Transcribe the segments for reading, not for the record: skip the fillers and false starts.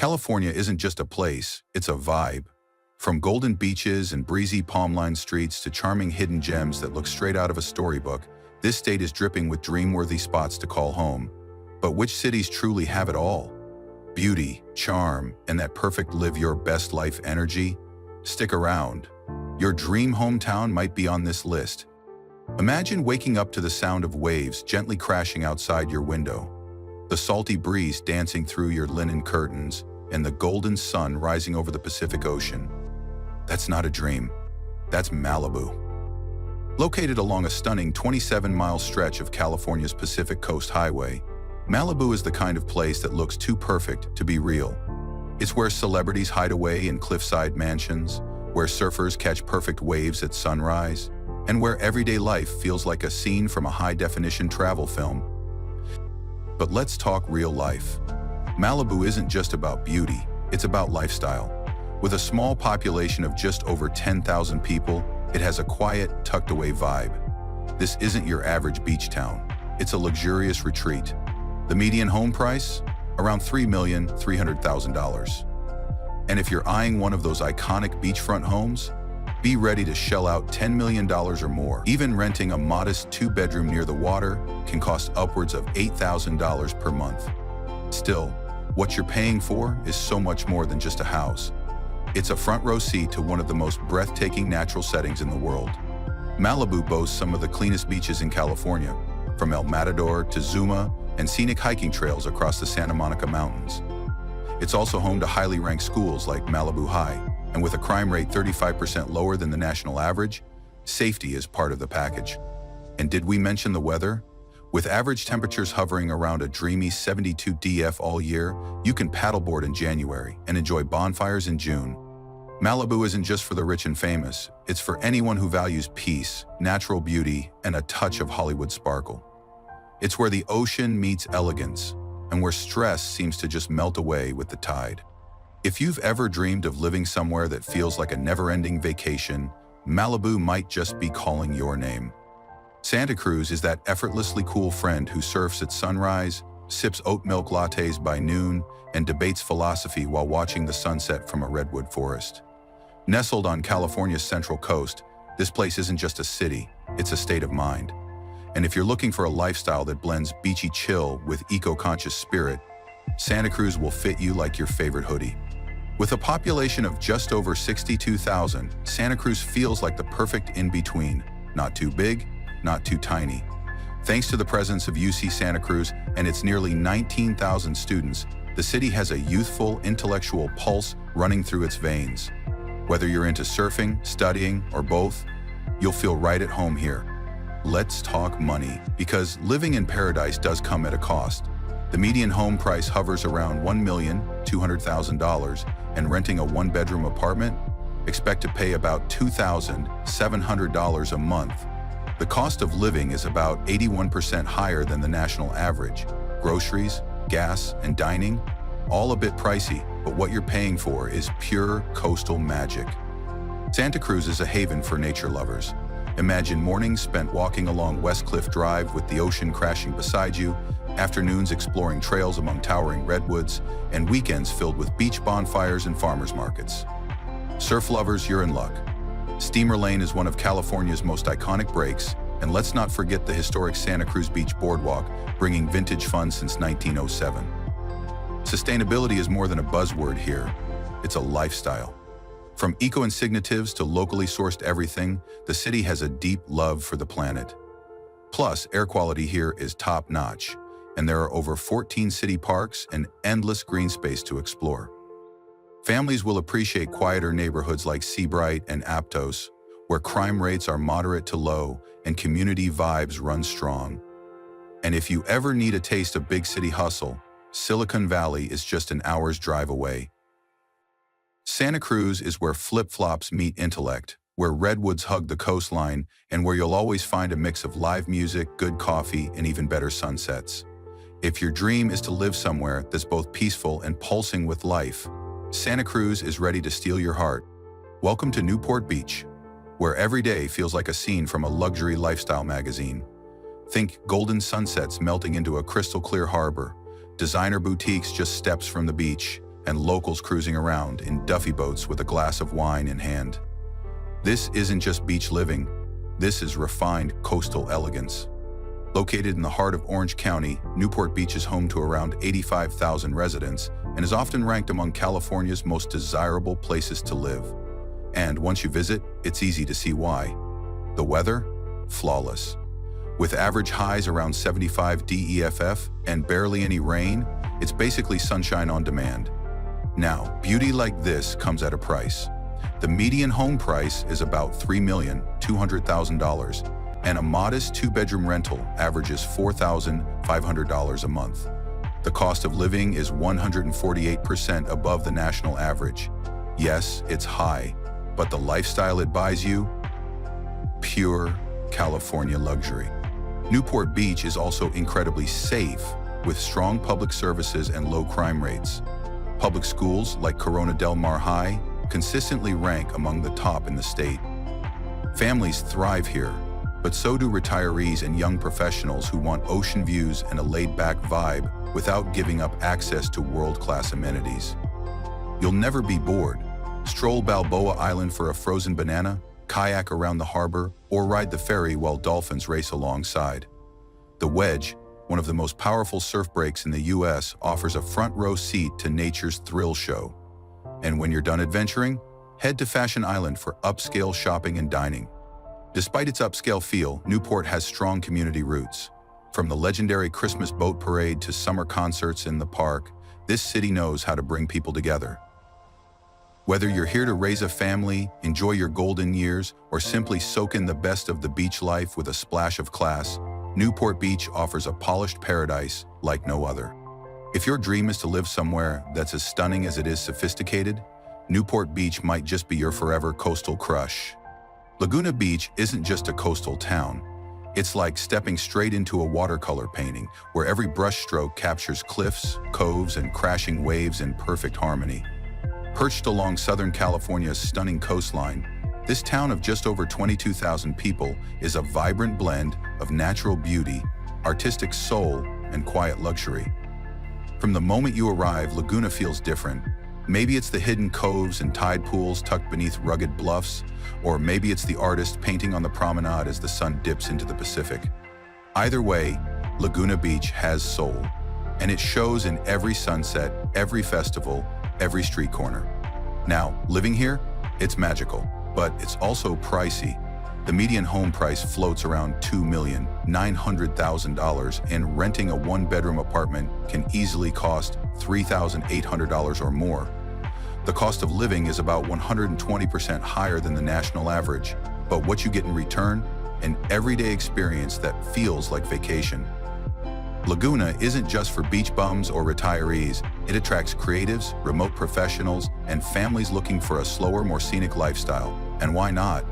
California isn't just a place, it's a vibe. From golden beaches and breezy palm-lined streets to charming hidden gems that look straight out of a storybook, this state is dripping with dream-worthy spots to call home. But which cities truly have it all? Beauty, charm, and that perfect live-your-best-life energy? Stick around. Your dream hometown might be on this list. Imagine waking up to the sound of waves gently crashing outside your window, the salty breeze dancing through your linen curtains, and the golden sun rising over the Pacific Ocean. That's not a dream. That's Malibu. Located along a stunning 27-mile stretch of California's Pacific Coast Highway, Malibu is the kind of place that looks too perfect to be real. It's where celebrities hide away in cliffside mansions, where surfers catch perfect waves at sunrise, and where everyday life feels like a scene from a high-definition travel film. But let's talk real life. Malibu isn't just about beauty, it's about lifestyle. With a small population of just over 10,000 people, it has a quiet, tucked-away vibe. This isn't your average beach town. It's a luxurious retreat. The median home price? Around $3,300,000. And if you're eyeing one of those iconic beachfront homes, be ready to shell out $10 million or more. Even renting a modest 2-bedroom near the water can cost upwards of $8,000 per month. Still, what you're paying for is so much more than just a house. It's a front-row seat to one of the most breathtaking natural settings in the world. Malibu boasts some of the cleanest beaches in California, from El Matador to Zuma and scenic hiking trails across the Santa Monica Mountains. It's also home to highly ranked schools like Malibu High, and with a crime rate 35% lower than the national average, safety is part of the package. And did we mention the weather? With average temperatures hovering around a dreamy 72 DF all year, you can paddleboard in January and enjoy bonfires in June. Malibu isn't just for the rich and famous, it's for anyone who values peace, natural beauty, and a touch of Hollywood sparkle. It's where the ocean meets elegance, and where stress seems to just melt away with the tide. If you've ever dreamed of living somewhere that feels like a never-ending vacation, Malibu might just be calling your name. Santa Cruz is that effortlessly cool friend who surfs at sunrise, sips oat milk lattes by noon, and debates philosophy while watching the sunset from a redwood forest. Nestled on California's central coast, this place isn't just a city, it's a state of mind. And if you're looking for a lifestyle that blends beachy chill with eco-conscious spirit, Santa Cruz will fit you like your favorite hoodie. With a population of just over 62,000, Santa Cruz feels like the perfect in-between, not too big, not too tiny. Thanks to the presence of UC Santa Cruz and its nearly 19,000 students, the city has a youthful, intellectual pulse running through its veins. Whether you're into surfing, studying, or both, you'll feel right at home here. Let's talk money, because living in paradise does come at a cost. The median home price hovers around $1,200,000, and renting a 1-bedroom apartment? Expect to pay about $2,700 a month. The cost of living is about 81% higher than the national average. Groceries, gas, and dining, all a bit pricey, but what you're paying for is pure coastal magic. Santa Cruz is a haven for nature lovers. Imagine mornings spent walking along West Cliff Drive with the ocean crashing beside you, afternoons exploring trails among towering redwoods, and weekends filled with beach bonfires and farmers markets. Surf lovers, you're in luck. Steamer Lane is one of California's most iconic breaks, and let's not forget the historic Santa Cruz Beach Boardwalk, bringing vintage fun since 1907. Sustainability is more than a buzzword here, it's a lifestyle. From eco-insignitives to locally sourced everything, the city has a deep love for the planet. Plus, air quality here is top-notch, and there are over 14 city parks and endless green space to explore. Families will appreciate quieter neighborhoods like Seabright and Aptos, where crime rates are moderate to low and community vibes run strong. And if you ever need a taste of big city hustle, Silicon Valley is just an hour's drive away. Santa Cruz is where flip-flops meet intellect, where redwoods hug the coastline, and where you'll always find a mix of live music, good coffee, and even better sunsets. If your dream is to live somewhere that's both peaceful and pulsing with life, Santa Cruz is ready to steal your heart. Welcome to Newport Beach, where every day feels like a scene from a luxury lifestyle magazine. Think golden sunsets melting into a crystal-clear harbor, designer boutiques just steps from the beach, and locals cruising around in duffy boats with a glass of wine in hand. This isn't just beach living, this is refined coastal elegance. Located in the heart of Orange County, Newport Beach is home to around 85,000 residents and is often ranked among California's most desirable places to live. And once you visit, it's easy to see why. The weather? Flawless. With average highs around 75 DEFF and barely any rain, it's basically sunshine on demand. Now, beauty like this comes at a price. The median home price is about $3,200,000, and a modest two-bedroom rental averages $4,500 a month. The cost of living is 148% above the national average. Yes, it's high, but the lifestyle it buys you? Pure California luxury. Newport Beach is also incredibly safe, with strong public services and low crime rates. Public schools like Corona Del Mar High consistently rank among the top in the state. Families thrive here, but so do retirees and young professionals who want ocean views and a laid-back vibe without giving up access to world-class amenities. You'll never be bored. Stroll Balboa Island for a frozen banana, kayak around the harbor, or ride the ferry while dolphins race alongside. The Wedge, one of the most powerful surf breaks in the U.S., offers a front-row seat to nature's thrill show. And when you're done adventuring, head to Fashion Island for upscale shopping and dining. Despite its upscale feel, Newport has strong community roots. From the legendary Christmas boat parade to summer concerts in the park, this city knows how to bring people together. Whether you're here to raise a family, enjoy your golden years, or simply soak in the best of the beach life with a splash of class, Newport Beach offers a polished paradise like no other. If your dream is to live somewhere that's as stunning as it is sophisticated, Newport Beach might just be your forever coastal crush. Laguna Beach isn't just a coastal town. It's like stepping straight into a watercolor painting where every brushstroke captures cliffs, coves, and crashing waves in perfect harmony. Perched along Southern California's stunning coastline, this town of just over 22,000 people is a vibrant blend of natural beauty, artistic soul, and quiet luxury. From the moment you arrive, Laguna feels different. Maybe it's the hidden coves and tide pools tucked beneath rugged bluffs, or maybe it's the artist painting on the promenade as the sun dips into the Pacific. Either way, Laguna Beach has soul, and it shows in every sunset, every festival, every street corner. Now, living here, it's magical, but it's also pricey. The median home price floats around $2,900,000, and renting a one-bedroom apartment can easily cost $3,800 or more. The cost of living is about 120% higher than the national average, but what you get in return? An everyday experience that feels like vacation. Laguna isn't just for beach bums or retirees. It attracts creatives, remote professionals, and families looking for a slower, more scenic lifestyle. And why not?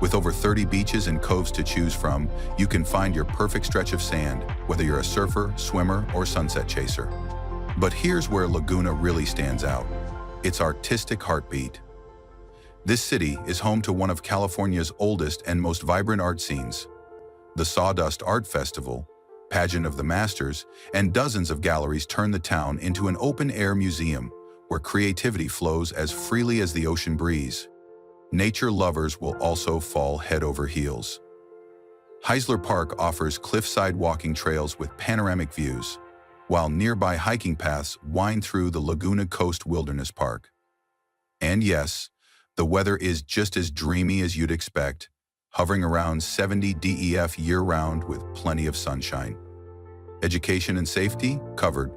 With over 30 beaches and coves to choose from, you can find your perfect stretch of sand, whether you're a surfer, swimmer, or sunset chaser. But here's where Laguna really stands out: its artistic heartbeat. This city is home to one of California's oldest and most vibrant art scenes. The Sawdust Art Festival, Pageant of the Masters, and dozens of galleries turn the town into an open-air museum where creativity flows as freely as the ocean breeze. Nature lovers will also fall head over heels. Heisler Park offers cliffside walking trails with panoramic views, while nearby hiking paths wind through the Laguna Coast Wilderness Park. And yes, the weather is just as dreamy as you'd expect, hovering around 70 DEF year-round with plenty of sunshine. Education and safety? Covered.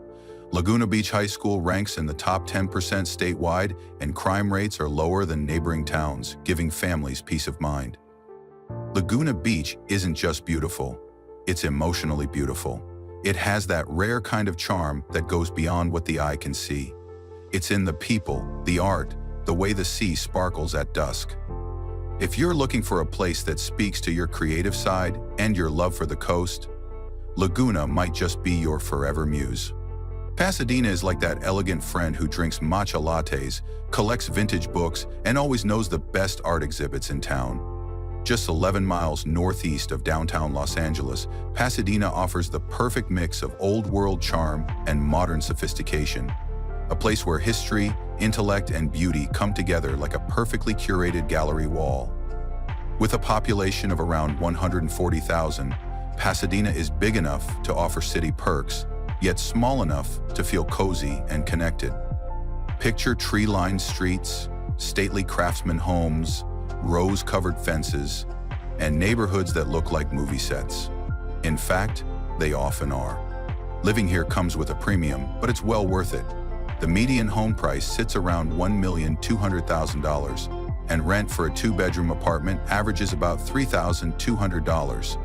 Laguna Beach High School ranks in the top 10% statewide, and crime rates are lower than neighboring towns, giving families peace of mind. Laguna Beach isn't just beautiful, it's emotionally beautiful. It has that rare kind of charm that goes beyond what the eye can see. It's in the people, the art, the way the sea sparkles at dusk. If you're looking for a place that speaks to your creative side and your love for the coast, Laguna might just be your forever muse. Pasadena is like that elegant friend who drinks matcha lattes, collects vintage books, and always knows the best art exhibits in town. Just 11 miles northeast of downtown Los Angeles, Pasadena offers the perfect mix of old-world charm and modern sophistication. a place where history, intellect, and beauty come together like a perfectly curated gallery wall. With a population of around 140,000, Pasadena is big enough to offer city perks, yet small enough to feel cozy and connected. Picture tree-lined streets, stately craftsman homes, rose-covered fences, and neighborhoods that look like movie sets. In fact, they often are. Living here comes with a premium, but it's well worth it. The median home price sits around $1,200,000, and rent for a two-bedroom apartment averages about $3,200.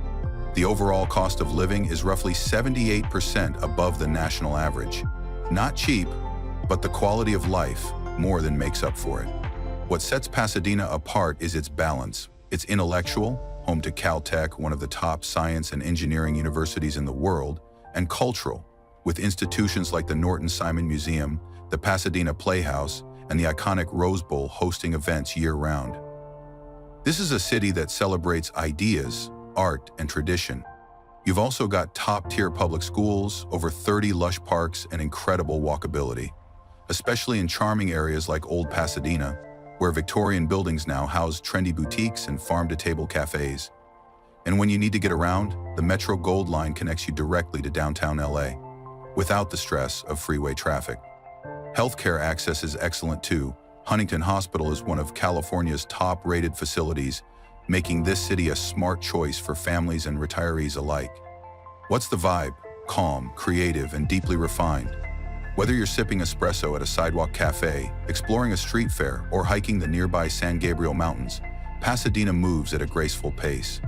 The overall cost of living is roughly 78% above the national average. Not cheap, but the quality of life more than makes up for it. What sets Pasadena apart is its balance. It's intellectual, home to Caltech, one of the top science and engineering universities in the world, and cultural, with institutions like the Norton Simon Museum, the Pasadena Playhouse, and the iconic Rose Bowl hosting events year-round. This is a city that celebrates ideas, art, and tradition. You've also got top-tier public schools, over 30 lush parks, and incredible walkability, especially in charming areas like Old Pasadena, where Victorian buildings now house trendy boutiques and farm-to-table cafes. And when you need to get around, the Metro Gold Line connects you directly to downtown LA, without the stress of freeway traffic. Healthcare access is excellent too. Huntington Hospital is one of California's top-rated facilities, making this city a smart choice for families and retirees alike. What's the vibe? Calm, creative, and deeply refined. Whether you're sipping espresso at a sidewalk cafe, exploring a street fair, or hiking the nearby San Gabriel Mountains, Pasadena moves at a graceful pace.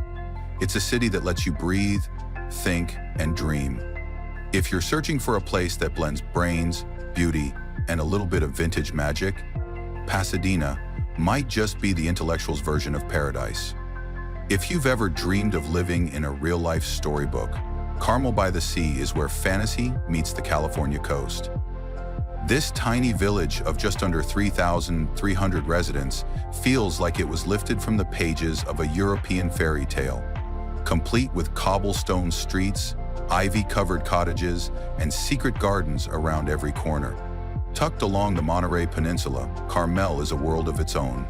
It's a city that lets you breathe, think, and dream. If you're searching for a place that blends brains, beauty, and a little bit of vintage magic, Pasadena might just be the intellectual's version of paradise. If you've ever dreamed of living in a real-life storybook, Carmel by the Sea is where fantasy meets the California coast. This tiny village of just under 3,300 residents feels like it was lifted from the pages of a European fairy tale, complete with cobblestone streets, ivy-covered cottages, and secret gardens around every corner. Tucked along the Monterey Peninsula, Carmel is a world of its own.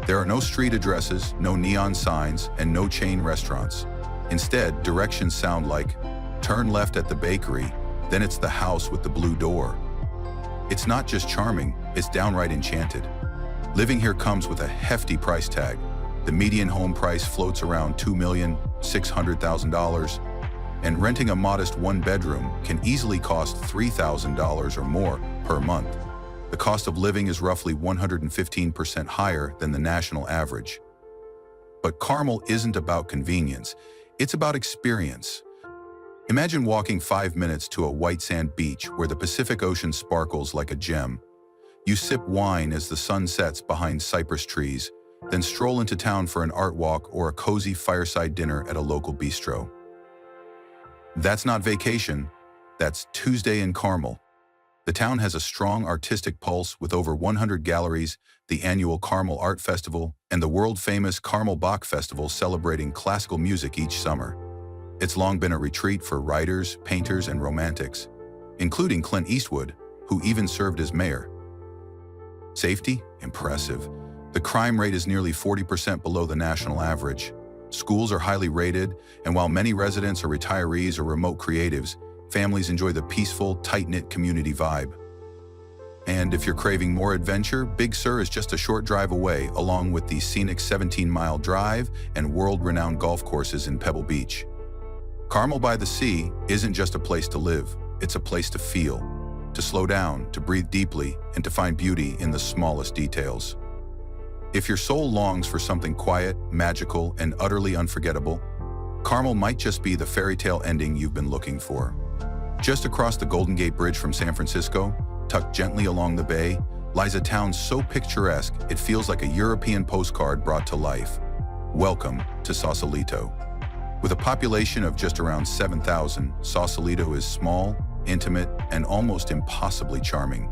There are no street addresses, no neon signs, and no chain restaurants. Instead, directions sound like, turn left at the bakery, then it's the house with the blue door. It's not just charming, it's downright enchanted. Living here comes with a hefty price tag. The median home price floats around $2,600,000, and renting a modest one-bedroom can easily cost $3,000 or more per month. The cost of living is roughly 115% higher than the national average. But Carmel isn't about convenience, it's about experience. Imagine walking 5 minutes to a white sand beach where the Pacific Ocean sparkles like a gem. You sip wine as the sun sets behind cypress trees, then stroll into town for an art walk or a cozy fireside dinner at a local bistro. That's not vacation, that's Tuesday in Carmel. The town has a strong artistic pulse with over 100 galleries, the annual Carmel Art Festival, and the world-famous Carmel Bach Festival celebrating classical music each summer. It's long been a retreat for writers, painters, and romantics, including Clint Eastwood, who even served as mayor. Safety? Impressive. The crime rate is nearly 40% below the national average. Schools are highly rated, and while many residents are retirees or remote creatives, families enjoy the peaceful, tight-knit community vibe. And if you're craving more adventure, Big Sur is just a short drive away, along with the scenic 17-mile drive and world-renowned golf courses in Pebble Beach. Carmel by the Sea isn't just a place to live, it's a place to feel, to slow down, to breathe deeply, and to find beauty in the smallest details. If your soul longs for something quiet, magical, and utterly unforgettable, Carmel might just be the fairy tale ending you've been looking for. Just across the Golden Gate Bridge from San Francisco, tucked gently along the bay, lies a town so picturesque it feels like a European postcard brought to life. Welcome to Sausalito. With a population of just around 7,000, Sausalito is small, intimate, and almost impossibly charming.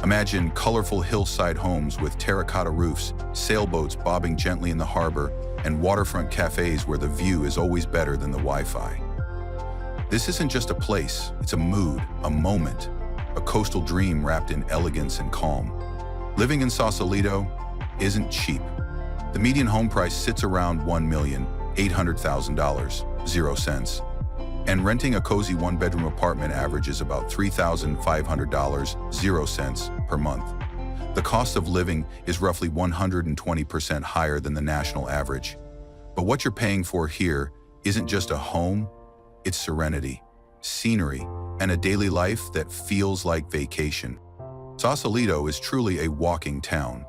Imagine colorful hillside homes with terracotta roofs, sailboats bobbing gently in the harbor, and waterfront cafes where the view is always better than the Wi-Fi. This isn't just a place, it's a mood, a moment. a coastal dream wrapped in elegance and calm. Living in Sausalito isn't cheap. The median home price sits around $1,800,000, 0 cents. And renting a cozy one-bedroom apartment averages about $3,500, 0 cents per month. The cost of living is roughly 120% higher than the national average. But what you're paying for here isn't just a home, it's serenity, scenery, and a daily life that feels like vacation. Sausalito is truly a walking town.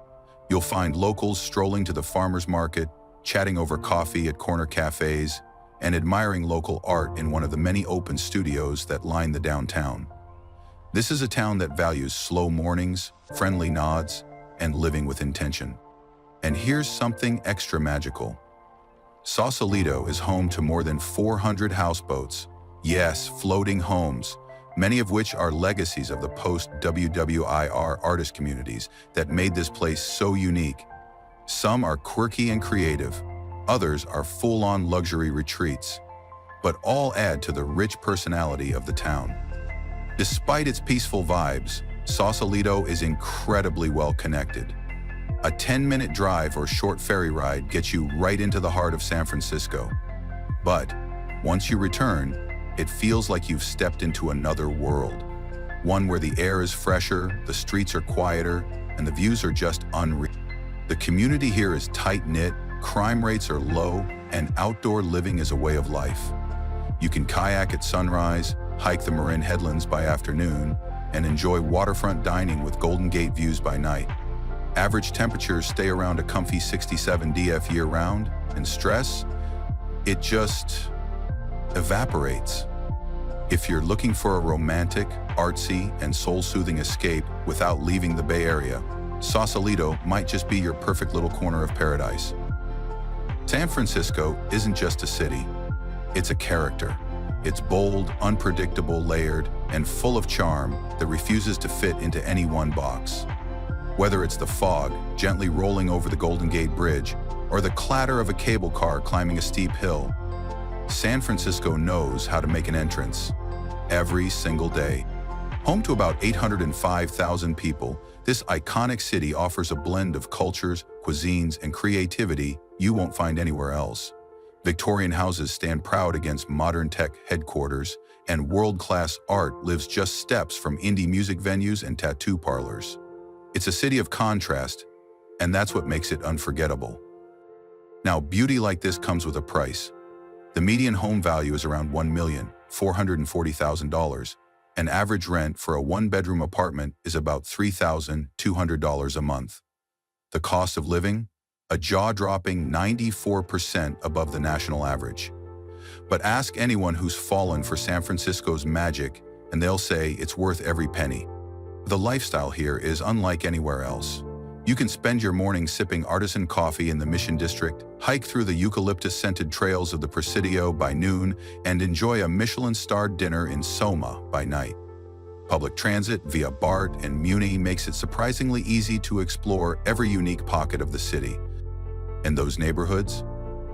You'll find locals strolling to the farmers market, chatting over coffee at corner cafes, and admiring local art in one of the many open studios that line the downtown. This is a town that values slow mornings, friendly nods, and living with intention. And here's something extra magical. Sausalito is home to more than 400 houseboats. Yes, floating homes, many of which are legacies of the post-WWIR artist communities that made this place so unique. Some are quirky and creative, others are full-on luxury retreats, but all add to the rich personality of the town. Despite its peaceful vibes, Sausalito is incredibly well connected. A 10-minute drive or short ferry ride gets you right into the heart of San Francisco. But once you return, it feels like you've stepped into another world. One where the air is fresher, the streets are quieter, and the views are just unreal. The community here is tight-knit, crime rates are low, and outdoor living is a way of life. You can kayak at sunrise, hike the Marin Headlands by afternoon, and enjoy waterfront dining with Golden Gate views by night. Average temperatures stay around a comfy 67 dF year-round, and stress, it just evaporates. If you're looking for a romantic, artsy, and soul-soothing escape without leaving the Bay Area, Sausalito might just be your perfect little corner of paradise. San Francisco isn't just a city, it's a character. It's bold, unpredictable, layered, and full of charm that refuses to fit into any one box. Whether it's the fog gently rolling over the Golden Gate Bridge or the clatter of a cable car climbing a steep hill, San Francisco knows how to make an entrance every single day. Home to about 805,000 people, this iconic city offers a blend of cultures, cuisines, and creativity you won't find anywhere else. Victorian houses stand proud against modern tech headquarters, and world-class art lives just steps from indie music venues and tattoo parlors. It's a city of contrast, and that's what makes it unforgettable. Now, beauty like this comes with a price. The median home value is around $1,440,000. An average rent for a one-bedroom apartment is about $3,200 a month. The cost of living? A jaw-dropping 94% above the national average. But ask anyone who's fallen for San Francisco's magic, and they'll say it's worth every penny. The lifestyle here is unlike anywhere else. You can spend your morning sipping artisan coffee in the Mission District, hike through the eucalyptus-scented trails of the Presidio by noon, and enjoy a Michelin-starred dinner in Soma by night. Public transit via BART and Muni makes it surprisingly easy to explore every unique pocket of the city. And those neighborhoods?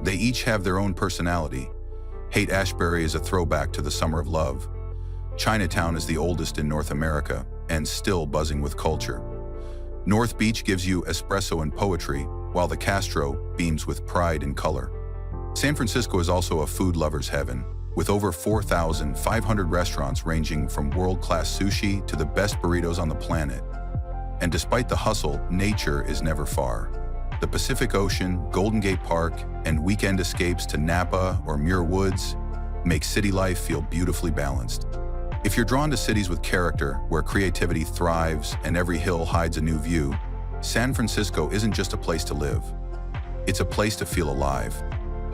They each have their own personality. Haight-Ashbury is a throwback to the Summer of Love. Chinatown is the oldest in North America and still buzzing with culture. North Beach gives you espresso and poetry, while the Castro beams with pride and color. San Francisco is also a food lover's heaven, with over 4,500 restaurants ranging from world-class sushi to the best burritos on the planet. And despite the hustle, nature is never far. The Pacific Ocean, Golden Gate Park, and weekend escapes to Napa or Muir Woods make city life feel beautifully balanced. If you're drawn to cities with character, where creativity thrives and every hill hides a new view, San Francisco isn't just a place to live. It's a place to feel alive.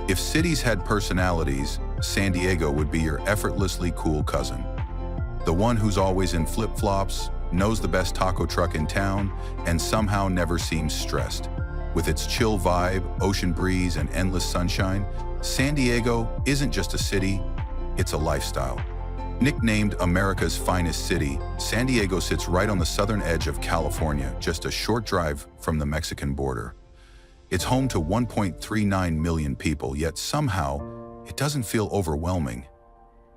If cities had personalities, San Diego would be your effortlessly cool cousin. The one who's always in flip-flops, knows the best taco truck in town, and somehow never seems stressed. With its chill vibe, ocean breeze, and endless sunshine, San Diego isn't just a city, it's a lifestyle. Nicknamed America's finest city, San Diego sits right on the southern edge of California, just a short drive from the Mexican border. It's home to 1.39 million people, yet somehow, it doesn't feel overwhelming.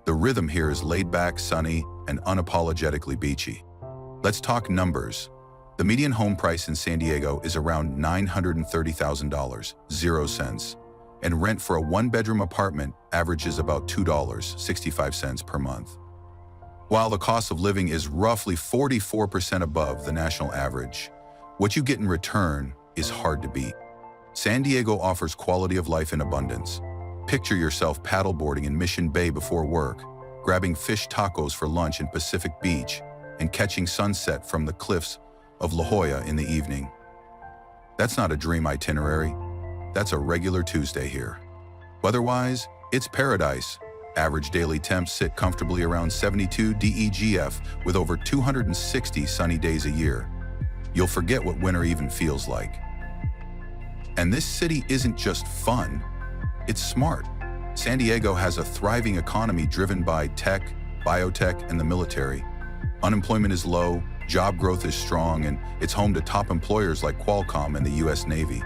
The rhythm here is laid back, sunny, and unapologetically beachy. Let's talk numbers. The median home price in San Diego is around $930,000, 0 cents, and rent for a one-bedroom apartment averages about $2.65 per month. While the cost of living is roughly 44% above the national average, what you get in return is hard to beat. San Diego offers quality of life in abundance. Picture yourself paddleboarding in Mission Bay before work, grabbing fish tacos for lunch in Pacific Beach, and catching sunset from the cliffs of La Jolla in the evening. That's not a dream itinerary. That's a regular Tuesday here. Weather-wise, it's paradise. Average daily temps sit comfortably around 72 DEGF with over 260 sunny days a year. You'll forget what winter even feels like. And this city isn't just fun, it's smart. San Diego has a thriving economy driven by tech, biotech, and the military. Unemployment is low, job growth is strong, and it's home to top employers like Qualcomm and the US Navy.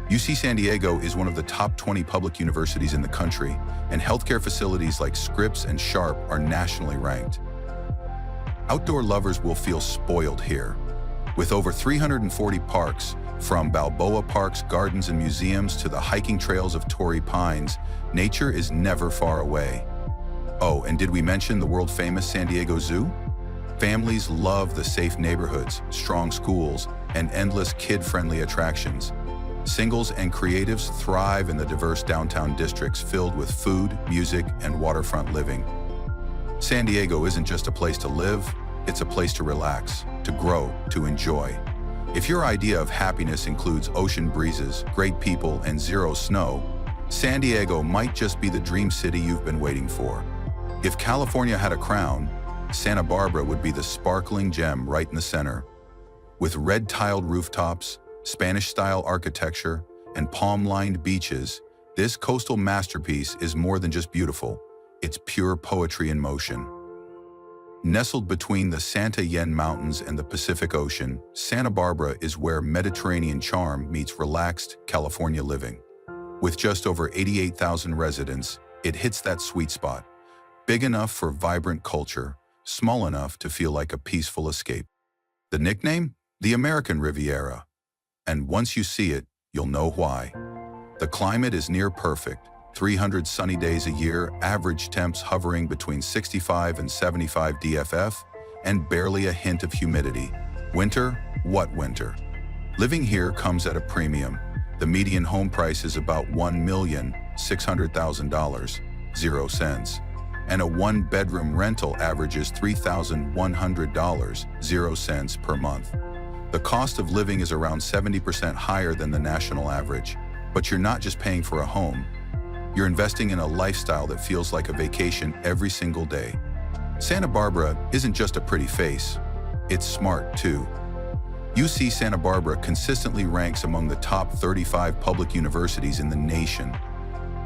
UC San Diego is one of the top 20 public universities in the country, and healthcare facilities like Scripps and Sharp are nationally ranked. Outdoor lovers will feel spoiled here. With over 340 parks, from Balboa Park's gardens and museums to the hiking trails of Torrey Pines, nature is never far away. Oh, and did we mention the world-famous San Diego Zoo? Families love the safe neighborhoods, strong schools, and endless kid-friendly attractions. Singles and creatives thrive in the diverse downtown districts filled with food, music, and waterfront living. San Diego isn't just a place to live, it's a place to relax, to grow, to enjoy. If your idea of happiness includes ocean breezes, great people, and zero snow, San Diego might just be the dream city you've been waiting for. If California had a crown, Santa Barbara would be the sparkling gem right in the center. With red-tiled rooftops, Spanish-style architecture, and palm-lined beaches, this coastal masterpiece is more than just beautiful. It's pure poetry in motion. Nestled between the Santa Yen Mountains and the Pacific Ocean, Santa Barbara is where Mediterranean charm meets relaxed California living. With just over 88,000 residents, it hits that sweet spot, big enough for vibrant culture, small enough to feel like a peaceful escape. The nickname? The American Riviera. And once you see it, you'll know why. The climate is near perfect. 300 sunny days a year, average temps hovering between 65 and 75 DFF, and barely a hint of humidity. Winter? What winter? Living here comes at a premium. The median home price is about $1,600,000, 0 cents. And a one-bedroom rental averages $3,100, 0 cents per month. The cost of living is around 70% higher than the national average, but you're not just paying for a home. You're investing in a lifestyle that feels like a vacation every single day. Santa Barbara isn't just a pretty face, it's smart too. UC Santa Barbara consistently ranks among the top 35 public universities in the nation.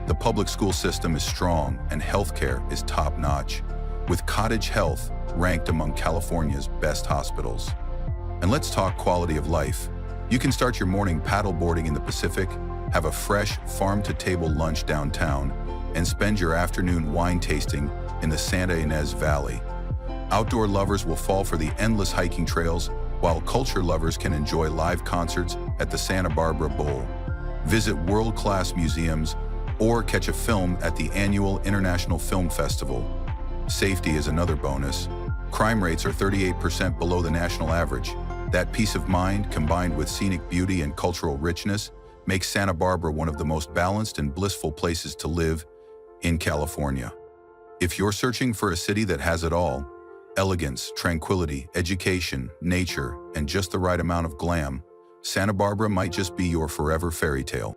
The public school system is strong and healthcare is top-notch, with Cottage Health ranked among California's best hospitals. And let's talk quality of life. You can start your morning paddleboarding in the Pacific, have a fresh farm-to-table lunch downtown, and spend your afternoon wine tasting in the Santa Ynez Valley. Outdoor lovers will fall for the endless hiking trails, while culture lovers can enjoy live concerts at the Santa Barbara Bowl. Visit world-class museums or catch a film at the annual International Film Festival. Safety is another bonus. Crime rates are 38% below the national average. That peace of mind, combined with scenic beauty and cultural richness, makes Santa Barbara one of the most balanced and blissful places to live in California. If you're searching for a city that has it all, elegance, tranquility, education, nature, and just the right amount of glam, Santa Barbara might just be your forever fairy tale.